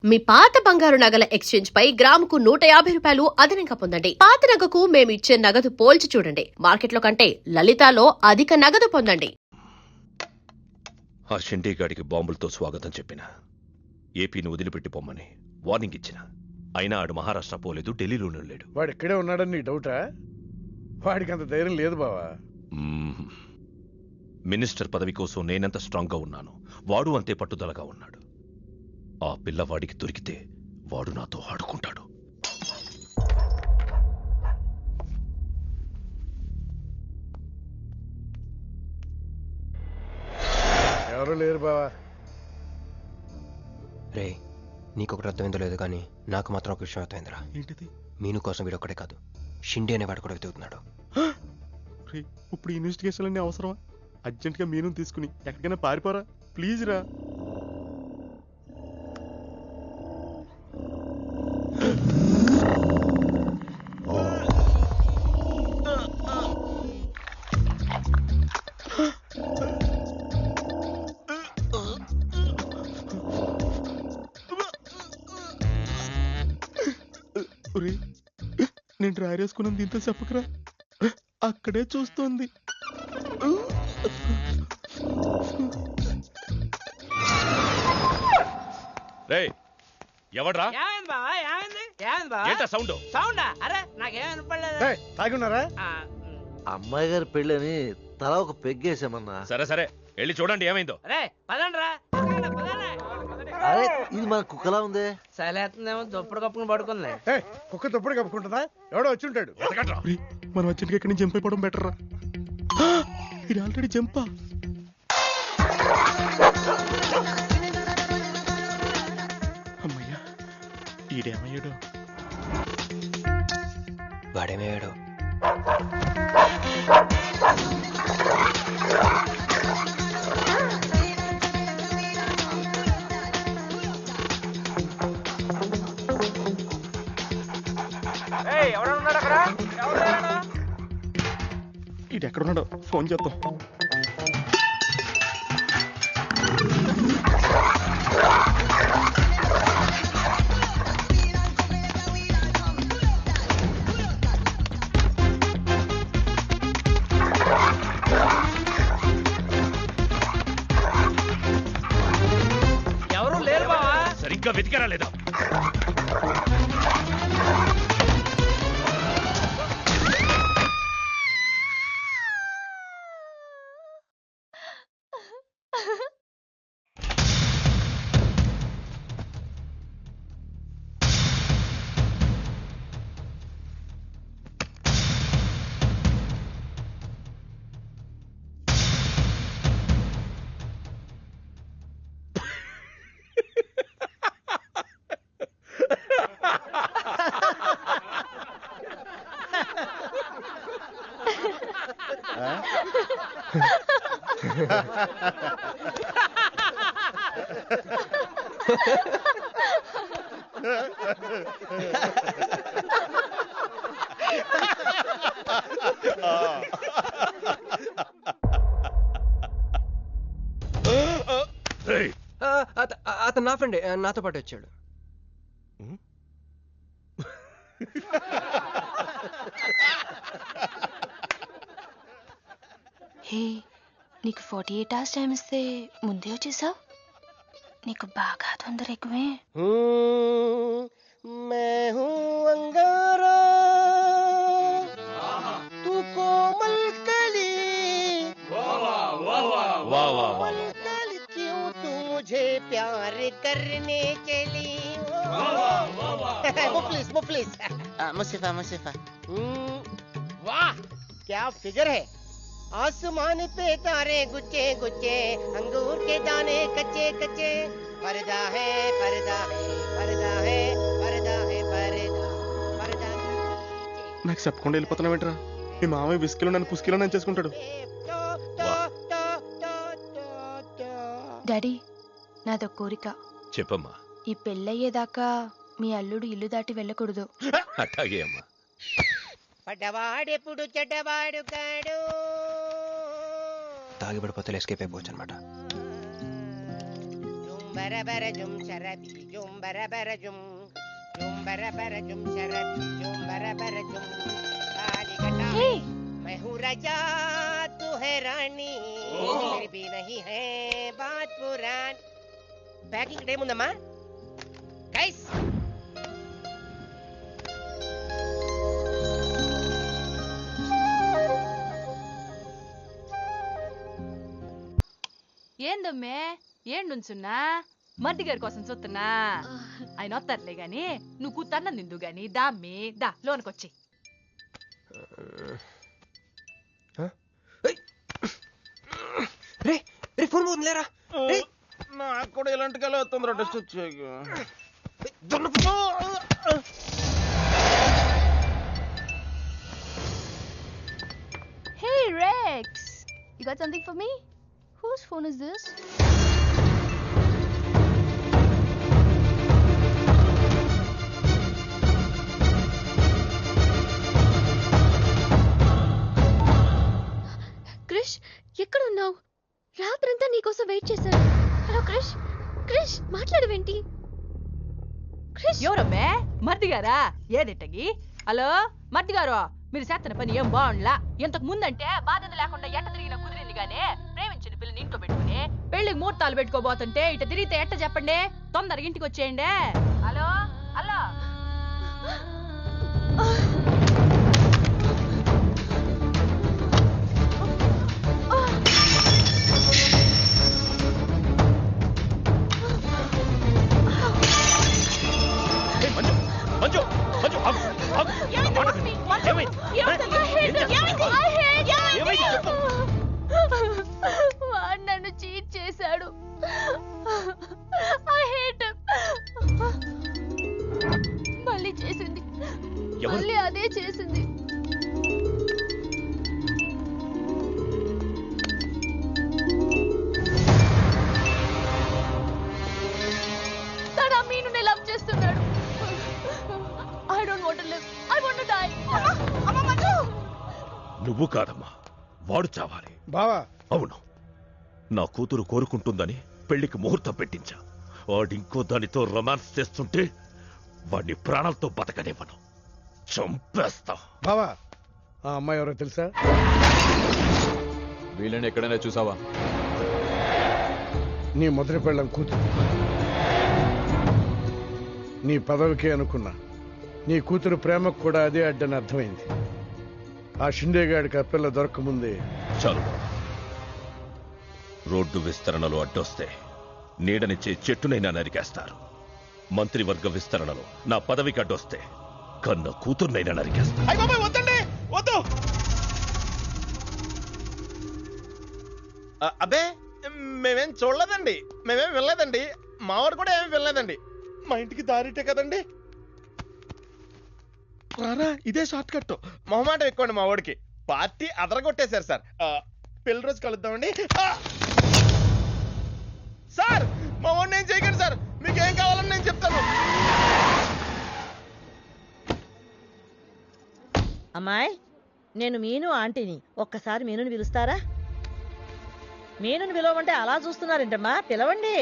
మీ పాత బంగారు నగల ఎక్స్చేంజ్ పై గ్రాముకు 150 రూపాయలు అదనంగా పొందండి. పాత నగకు మేము ఇచ్చే నగదు పోల్చి చూడండి. మార్కెట్లో కంటే లలితాలో అధిక నగదు పొందండి. ఆ షిండీగాడికి బాంబులతో స్వాగతం చెప్పిన, ఏపీని వదిలిపెట్టి పొమ్మని వార్నింగ్ ఇచ్చిన, అయినా ఆడు మహారాష్ట్ర పోలేదు, ఢిల్లీలోనూ లేడు. వాడు ఇక్కడే ఉన్నాడని నీ డౌటా? వాడికి అంత ధైర్యం లేదు బావా. మినిస్టర్ పదవి కోసం నేనెంత స్ట్రాంగ్గా ఉన్నాను, వాడు అంతే పట్టుదలగా ఉన్నాడు. ఆ పిల్లవాడికి దొరికితే వాడు నాతో ఆడుకుంటాడు. ఎవరు లేరు బావా. రే, నీకొకటి అర్థమైందో లేదు కానీ నాకు మాత్రం ఒక విషయం అర్థమైందిరా. ఏంటిది? మీను కోసం వీడు ఒక్కడే కాదు, షిండే అనేవాడు కూడా వెతుకుతున్నాడు. రే, ఇప్పుడు ఇన్వెస్టిగేషన్ అన్నీ అవసరమా? అర్జెంట్గా మీను తీసుకుని ఎక్కడికైనా పారిపోరా ప్లీజ్ రా. నేను డ్రైర్ వేసుకున్నాను, దీంతో చెప్పకరా. అక్కడే చూస్తోంది. రేయ్, ఎవడ్రా? సౌండ్ సౌండా? అరే నాకేం వినపడలేదు. తాగి ఉన్నారా? అమ్మాయి గారి పెళ్ళని తల ఒక పెగ్గేసామన్నా. సరే సరే, వెళ్ళి చూడండి ఏమైందో. రే పదండ్రా. అరే ఇది మన కుక్కలా ఉంది. సైలేస్తుందేమో దుప్పుడు కప్పుకుని పడుకుంది. కుక్క తప్పుడు కప్పుకుంటుందా? ఎవడో వచ్చి ఉంటాడు. రే, మనం అర్జెంట్గా ఇక్కడి నుంచి జంప్ అయిపోవడం బెటర్ రా. ఇది ఆల్రెడీ జంపా. అమ్మయ్యా, ఈడేమయ్యాడు? వాడేమయ్యాడు? ఇది ఎక్కడున్నాడో ఫోన్ చేద్దాం. ఎవరు లేరు బావా. సరిగ్గా వెతికారా లేదా? అతను నా ఫ్రెండే, నాతో పాటు వచ్చాడు. హే, నీకు 48 hours టైం ఇస్తే ముందే వచ్చేసావు. నీకు బాగా తొందర ఎక్కువే. मुसीफा मुसीफा वाह क्या फिगर है. आसमान पे तारे गुच्चे गुच्चे, अंगूर के दाने कच्चे कच्चे. पर्दा है पर्दा है पर्दा है पर्दा है पर्दा पर्दा. నాకు చెప్పకుండా వెళ్ళిపోతున్నావు ఏంట్రా? మీ మామయ్య విస్కీలో నన్ను పుస్కీలో నన్ను చేసుకుంటాడు. డాడీ, నాదో కోరిక. చెప్పమ్మా. ఈ పెళ్ళయ్యేదాకా మీ అల్లుడు ఇల్లు దాటి వెళ్ళకూడదు. అట్లాగే అమ్మా. పడ్డవాడెప్పుడు చెడ్డవాడు కాడు. తాగి పడిపోతే ఎస్కేప్ అయిపోవచ్చు అనమాట. బరబరజుం శరది జుం బరబరజుం జుం బరబరజుం శరది జుం బరబరజుం కాలికటా Hey! मैं हूँ राजा तू है रानी फिर भी नहीं है बात पुरानी ప్యాకింగ్ టైం ఉందమ్మా గైస్ ఏందమ్మే ఏండుంచున్నా మర్ది గారి కోసం చూస్తున్నా ఆయన వస్తారులే గాని నువ్వు కూతన్న నిందు గాని దామ్మి దా లోనకొచ్చి రే రే ఫోన్ పోతుందిలేరా నాకు కూడా ఇలాంటి కళ వస్తుంది టెస్ట్ వచ్చాక Hey, Rex! You got something for me? Whose phone is this? Krish ఎక్కడున్నావు? రాత్రంతా నీకోసం వెయిట్ చేశాను. హలో క్రిష్, క్రిష్ మాట్లాడవేంటి? క్రిష్ ఎవరమ్మే మర్ది గారా ఏదిట్టగి? హలో మర్ది గారు, మీరు చేస్తున్న పని ఏం బాగుండ్లా. ఇంతకు ముందంటే బాధ్యత లేకుండా ఎట్ట తిరిగినా కుదిరింది గానే ప్రేమించిన పిల్లని ఇంట్లో పెట్టుకుని పెళ్లికి ముహూర్తాలు పెట్టుకోబోతుంటే ఇట తిరిగితే ఎట్ట చెప్పండి? తొందరగా ఇంటికి వచ్చేయండి. హలో హలో ఏయ్, మంజు మంజు మంజు ఆగు, ఆగు. నా మాట విను. ఏమైంది? ఏమైంది చెప్పు. వాడు నన్ను చీట్ చేశాడు. I hate him. మళ్ళీ చేసింది, ఎవరు? మళ్ళీ అదే చేసింది. తను ఆ మీనుని లవ్ చేస్తున్నాడు. I don't want to live. I want to die. అమ్మ మంజు. నువ్వు కాదమ్మా, వాడు చావాలి. బావా అవును, నా కూతురు కోరుకుంటుందని పెళ్లికి ముహూర్తం పెట్టించా. వాడింకో దానితో రొమాన్స్ చేస్తుంటే వాడిని ప్రాణాలతో బతకనివ్వను, చంపేస్తా. బావా ఆ అమ్మాయి ఎవరో తెలుసా? వీళ్ళని ఎక్కడైనా చూసావా? నీ మొదటి పెళ్ళం కూతురు. నీ పదవికే అనుకున్నా, నీ కూతురు ప్రేమకు కూడా అదే అడ్డని అర్థమైంది. ఆ షిండేగాడికి ఆ పిల్ల దొరకముందే చాలు బాబు. రోడ్డు విస్తరణలో అడ్డొస్తే నీడనిచ్చే చెట్టునైనా నరికేస్తారు. మంత్రివర్గ విస్తరణలో నా పదవికి అడ్డొస్తే కన్న కూతుర్నైనా నరికేస్తారు. వద్దండి, వద్దు. అబ్బే మేమేం చూడలేదండి, మేమేం వెళ్ళలేదండి, మావాడు కూడా ఏమీ వెళ్ళలేదండి. మా ఇంటికి దారిటే కదండి. రారా, ఇదే షార్ట్ కట్. మొహమాట ఎక్కువండి మా వాడికి. పార్టీ అదరగొట్టేశారు సార్. పెళ్లి రోజు కలుద్దామండి. సార్ మా వాడిని ఏం చేయకండి సార్, మీకు ఏం కావాలని నేను చెప్తాను. అమ్మాయి, నేను మీను ఆంటీని. ఒక్కసారి మీనుని పిలుస్తారా? మీనుని పిలవమంటే అలా చూస్తున్నారేంటమ్మా, పిలవండి.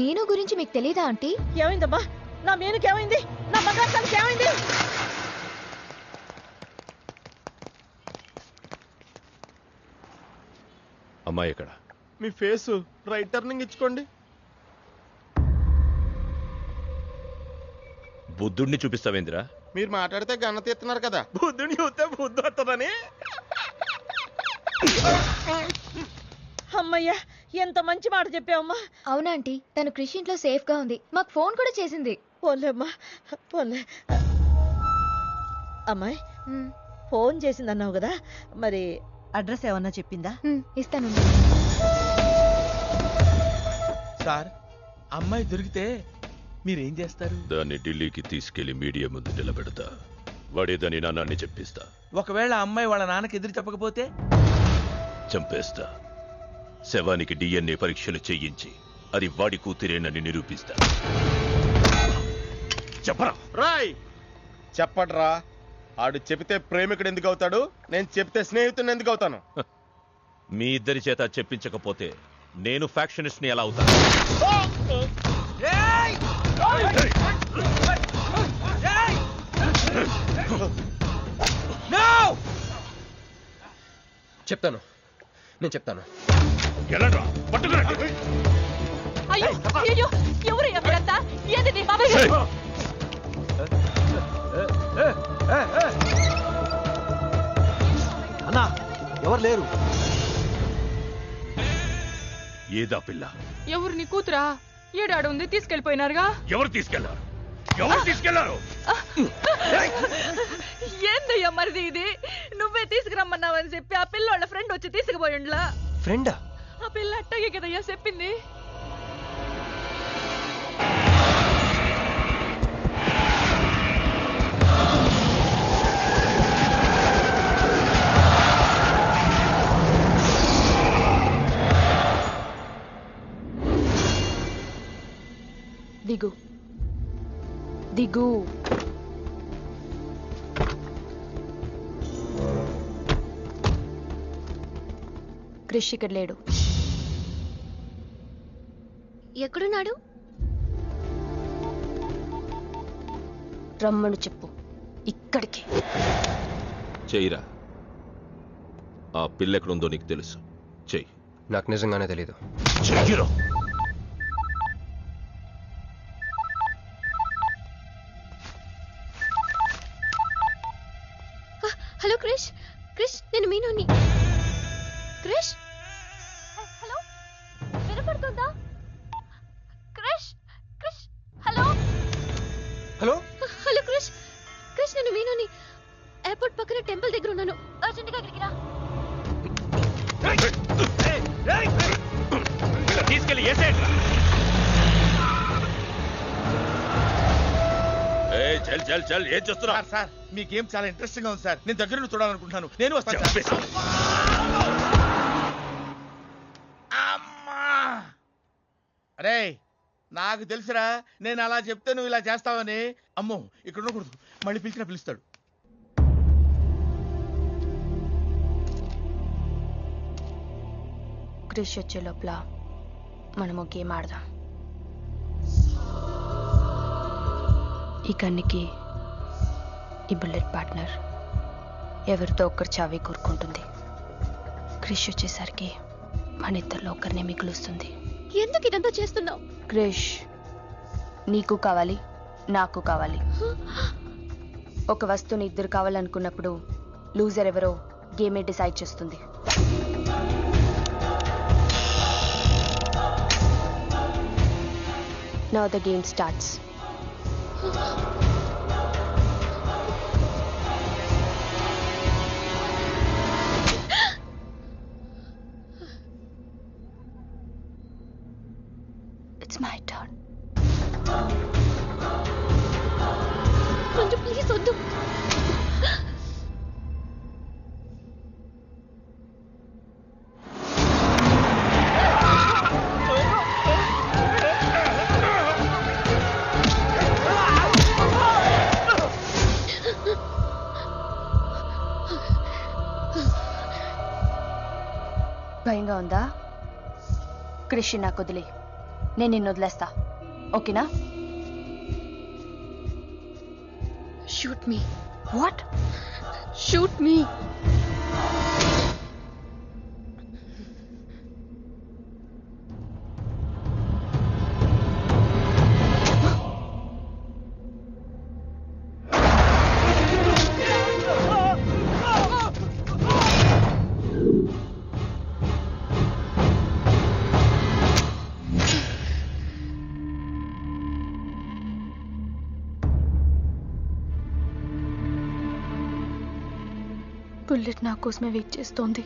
మీను గురించి మీకు తెలీదా ఆంటీ? ఏమైందమ్మా? నా మీనుకి ఏమైంది? నా బంగారు ఏమైంది? అమ్మాయి ఎక్కడ? మీ ఫేస్ రైట్ టర్నింగ్ ఇచ్చుకోండి. బుద్ధుడిని చూపిస్తావేందిరా? మీరు మాట్లాడితే గన్న తీస్తున్నారు కదా, బుద్ధుని చూస్తే బుద్ధి వస్తుందని. అమ్మయ్యా, ఎంత మంచి మాట చెప్పావమ్మా. అవునా ఆంటీ, తను క్రిష్ ఇంట్లో సేఫ్ గా ఉంది. మాకు ఫోన్ కూడా చేసింది. పోన్లేమ్మా, పోన్లే. అమ్మాయి, ఫోన్ చేసిందన్నావు కదా, మరి అడ్రస్ ఏమన్నా చెప్పిందా? ఇస్తాను. సార్, అమ్మాయి దొరికితే మీరేం చేస్తారు? దాన్ని ఢిల్లీకి తీసుకెళ్లి మీడియా ముందు నిలబెడతా. వాడేదని నాన్నని చెప్పిస్తా. ఒకవేళ అమ్మాయి వాళ్ళ నాన్నకి ఎదురు చెప్పకపోతే చంపేస్తా. శవానికి DNA పరీక్షలు చేయించి అది వాడి కూతురేనని నిరూపిస్తా. చెప్పరా? రాయ్ చెప్పడ్రా. ఆడు చెబితే ప్రేమికుడు ఎందుకు అవుతాడు, నేను చెప్తే స్నేహితుడిని ఎందుకు అవుతాను? మీ ఇద్దరి చేత చెప్పించకపోతే నేను ఫ్యాక్షనిస్ట్ ని ఎలా అవుతాను? చెప్తాను, నేను చెప్తాను. ఎలాండ్రా పట్టుకురండి. అయ్యో అయ్యో ఎవరు ఎవరంతా ఏది బాబాయ్ గారు? అన్నా ఎవరు లేరు. ఏదా పిల్ల? ఎవరు నీ కూతురా? ఏడాడు ఉంది తీసుకెళ్లిపోయినారుగా. ఎవరు తీసుకెళ్లారు? ఎవరు తీసుకెళ్లారు? ఏందయ్యా మరిది ఇది? నువ్వే తీసుకురమ్మన్నావని చెప్పి ఆ పిల్లోళ్ళ ఫ్రెండ్ వచ్చి తీసుకుపోయిండ్లా. ఫ్రెండా? ఆ పిల్ల అట్టగే కదయ్యా చెప్పింది. దిగు దిగు. క్రిష్ ఇక్కడ లేడు. ఎక్కడున్నాడు? రమ్మను చెప్పు ఇక్కడికి. చెయ్యిరా. ఆ పిల్ల ఎక్కడుందో నీకు తెలుసు. చెయ్యి. నాకు నిజంగానే తెలీదు. చెయ్యిరా. హలో క్రిష్, క్రిష్ నేను మీనుని. క్రిష్ హలో, వినపడుతుందా? Krish Krish hello hello hello Krish, Krish నేను మీనుని. ఎయిర్పోర్ట్ పక్కన టెంపుల్ దగ్గర ఉన్నాను. అర్జెంట్గా అక్కడికి రా. తీసుకెళ్ళి ఏసేయండి. చల్ చల్ చల్. ఏం చేస్తున్నా? సార్ మీ గేమ్ చాలా ఇంట్రెస్టింగ్ గా ఉంది సార్. నేను దగ్గర నుండి చూడాలనుకుంటున్నాను. నేను వస్తాను సార్. అమ్మా అరే నాకు తెలుసురా, నేను అలా చెప్తే నువ్వు ఇలా చేస్తావని. అమ్మో ఇక్కడ ఉండకూడదు, మళ్ళీ పిలిచినా పిలుస్తాడు. క్రిష్ వచ్చే లోపల మనము గేమ్ ఆడదాం. ఈ కన్నికి ఈ బుల్లెట్ పార్ట్నర్ ఎవరితో ఒక్కరు చావే కోరుకుంటుంది. క్రిష్ వచ్చేసరికి మన ఇద్దరిలో ఒకరినే మిగులుస్తుంది. ఎందుకు ఇదంతా చేస్తున్నావు? క్రిష్ నీకు కావాలి, నాకు కావాలి. ఒక వస్తువుని ఇద్దరు కావాలనుకున్నప్పుడు లూజర్ ఎవరో గేమే డిసైడ్ చేస్తుంది. Now the game starts. It's my turn. కొంచెం ప్లీజ్ వద్దు. భయంగా ఉందా? క్రిష్ నాకు వదిలే, నేను నిన్ను వదిలేస్తా. ఓకేనా? Shoot me. What? Shoot me. Bullet నా కోసమే వెయిట్ చేస్తోంది.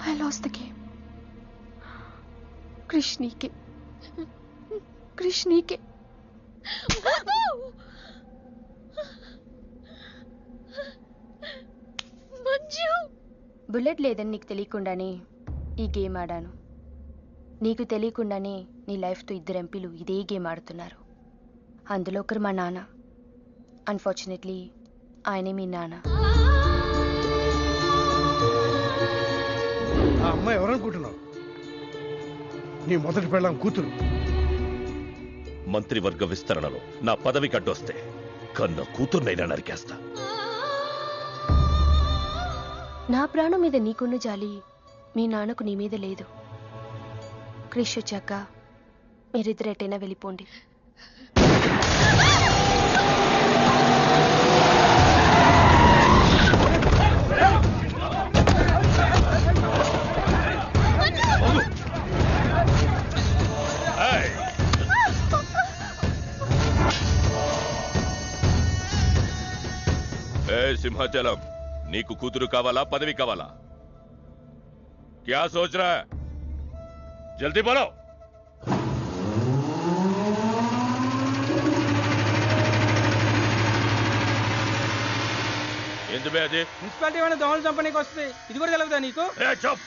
I lost the game. Krish నీకే, క్రిష్ నీకే. మంజు, బుల్లెట్ లేదని నీకు తెలియకుండానే ఈ గేమ్ ఆడాను. నీకు తెలియకుండానే నీ లైఫ్తో ఇద్దరు ఎంపీలు ఇదే గేమ్ ఆడుతున్నారు. అందులో ఒకరు మా నాన్న. అన్ఫార్చునేట్లీ ఆయనే మీ నాన్న. ఆ అమ్మాయి ఎవరనుకుంటున్నావు? నీ మొదటి పెళ్ళాం కూతురు. మంత్రివర్గ విస్తరణలో నా పదవి కట్టొస్తే కన్న కూతుర్నైనా నరికేస్తా. నా ప్రాణం మీద నీకున్న జాలి మీ నాన్నకు నీ మీద లేదు. క్రిష్ వచ్చాక మీరిద్దరు ఎటైనా వెళ్ళిపోండి. సింహాచలం, నీకు కూతురు కావాలా, పదవి కావాలా? క్యా సోచ్ రా? జల్దీ బోలో. ఎందుకే అది? మున్సిపాలిటీ ఏమైనా దోమలు చంపనీకి వస్తుంది, ఇది కూడా తెలుగుదా నీకు? చప్.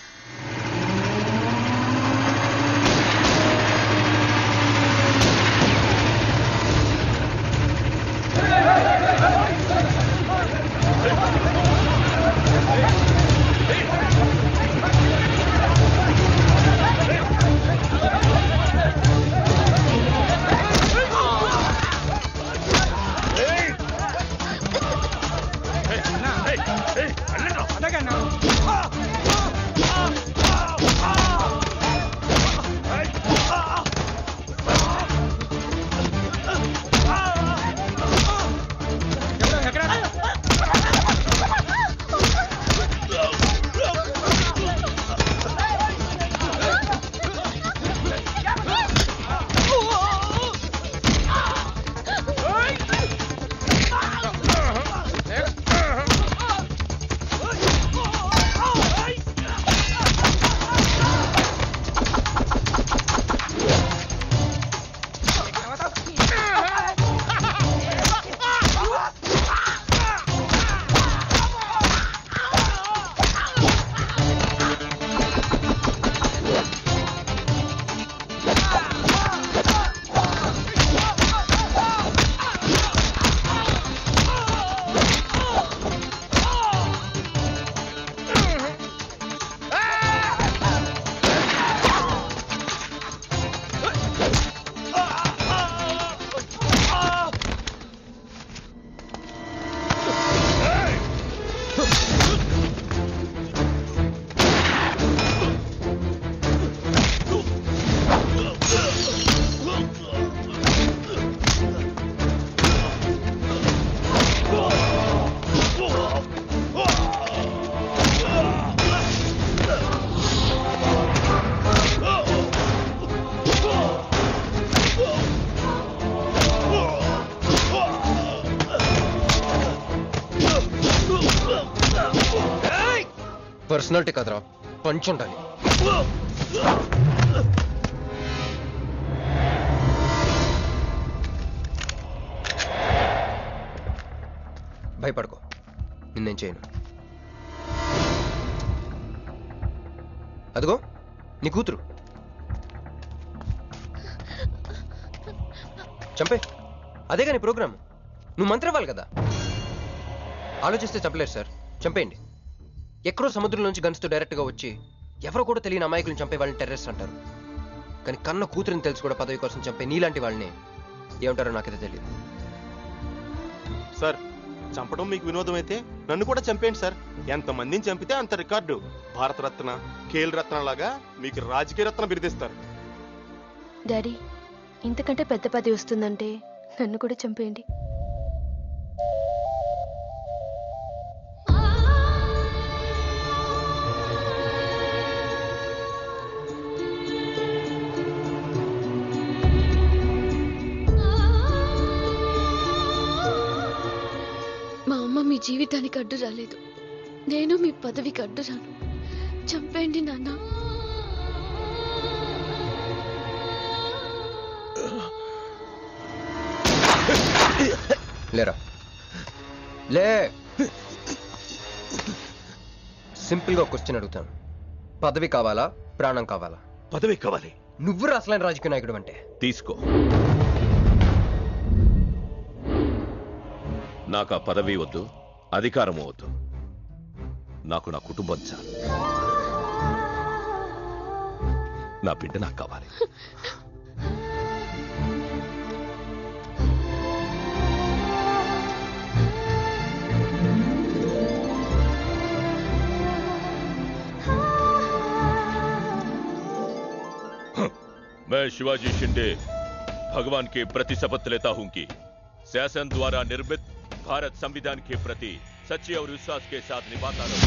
పర్సనాలిటీ కదరా, పంచ్ ఉండాలి. భయపడుకో, నిన్నేం చేయను. అదిగో నీ కూతురు, చంపే. అదే కానీ ప్రోగ్రామ్, నువ్వు మంత్రి అవ్వాలి కదా. ఆలోచిస్తే చంపలేరు సార్, చంపేయండి. ఎక్కడో సముద్రం నుంచి గన్స్తో డైరెక్ట్గా వచ్చి ఎవరో కూడా తెలియని అమాయకులను చంపే వాళ్ళని టెర్రరిస్ట్ అంటారు. కానీ కన్న కూతురిని తెలుసు కూడా పదవి కోసం చంపే నీలాంటి వాళ్ళని ఏమంటారో నాకైతే తెలియదు. సార్, చంపడం మీకు వినోదం అయితే నన్ను కూడా చంపేయండి సార్. ఎంతమందిని చంపితే అంత రికార్డు. భారతరత్న, ఖేల్ రత్న లాగా మీకు రాజకీయ రత్న బిరుదిస్తారు. డాడీ, ఇంతకంటే పెద్ద పదవి వస్తుందంటే నన్ను కూడా చంపేయండి. మీ జీవితానికి అడ్డు రాలేదు, నేను మీ పదవికి అడ్డు రాను. చంపేయండి నాన్న. లేరా, లే. సింపుల్ గా క్వశ్చన్ అడుగుతాను, పదవి కావాలా, ప్రాణం కావాలా? పదవి కావాలి. నువ్వు అసలైన రాజకీయ నాయకుడు అంటే తీసుకో. నాకు ఆ పదవి వద్దు, అధికారము వద్దు. నాకు నా కుటుంబం చాలు. నా బిడ్డ నాకు కావాలి. मैं शिवाजी शिंदे भगवान के प्रति शपथ लेता हूं कि शासन द्वारा निर्मित भारत संविधान के प्रति सच्चे और विश्वास के साथ निभाता रहूं।